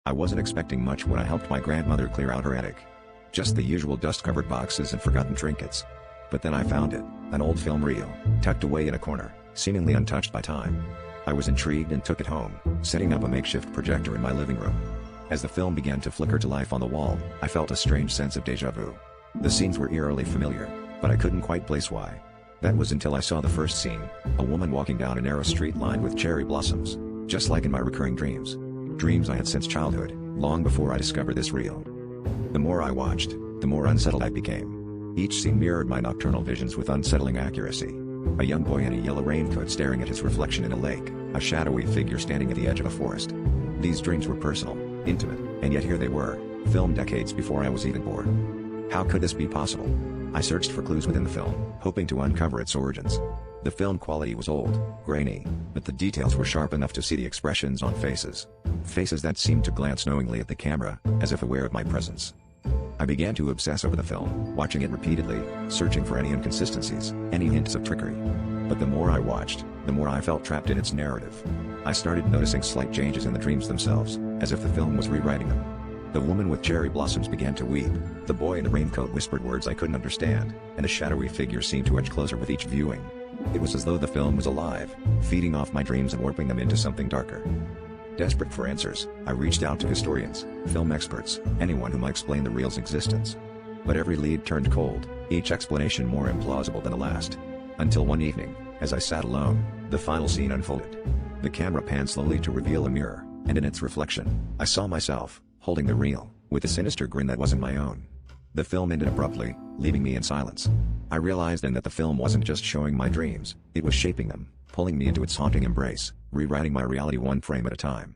I wasn't expecting much when I helped my grandmother clear out her attic. Just the usual dust-covered boxes and forgotten trinkets. But then I found it, an old film reel, tucked away in a corner, seemingly untouched by time. I was intrigued and took it home, setting up a makeshift projector in my living room. As the film began to flicker to life on the wall, I felt a strange sense of déjà vu. The scenes were eerily familiar, but I couldn't quite place why. That was until I saw the first scene, a woman walking down a narrow street lined with cherry blossoms, just like in my recurring dreams. Dreams I had since childhood, long before I discovered this reel. The more I watched, the more unsettled I became. Each scene mirrored my nocturnal visions with unsettling accuracy. A young boy in a yellow raincoat staring at his reflection in a lake, a shadowy figure standing at the edge of a forest. These dreams were personal, intimate, and yet here they were, filmed decades before I was even born. How could this be possible? I searched for clues within the film, hoping to uncover its origins. The film quality was old, grainy, but the details were sharp enough to see the expressions on faces. Faces that seemed to glance knowingly at the camera, as if aware of my presence. I began to obsess over the film, watching it repeatedly, searching for any inconsistencies, any hints of trickery. But the more I watched, the more I felt trapped in its narrative. I started noticing slight changes in the dreams themselves, as if the film was rewriting them. The woman with cherry blossoms began to weep, the boy in the raincoat whispered words I couldn't understand, and a shadowy figure seemed to edge closer with each viewing. It was as though the film was alive, feeding off my dreams and warping them into something darker. Desperate for answers, I reached out to historians, film experts, anyone who might explain the reel's existence. But every lead turned cold, each explanation more implausible than the last. Until one evening, as I sat alone, the final scene unfolded. The camera panned slowly to reveal a mirror, and in its reflection, I saw myself, holding the reel, with a sinister grin that wasn't my own. The film ended abruptly, leaving me in silence. I realized then that the film wasn't just showing my dreams, it was shaping them, pulling me into its haunting embrace, rewriting my reality one frame at a time.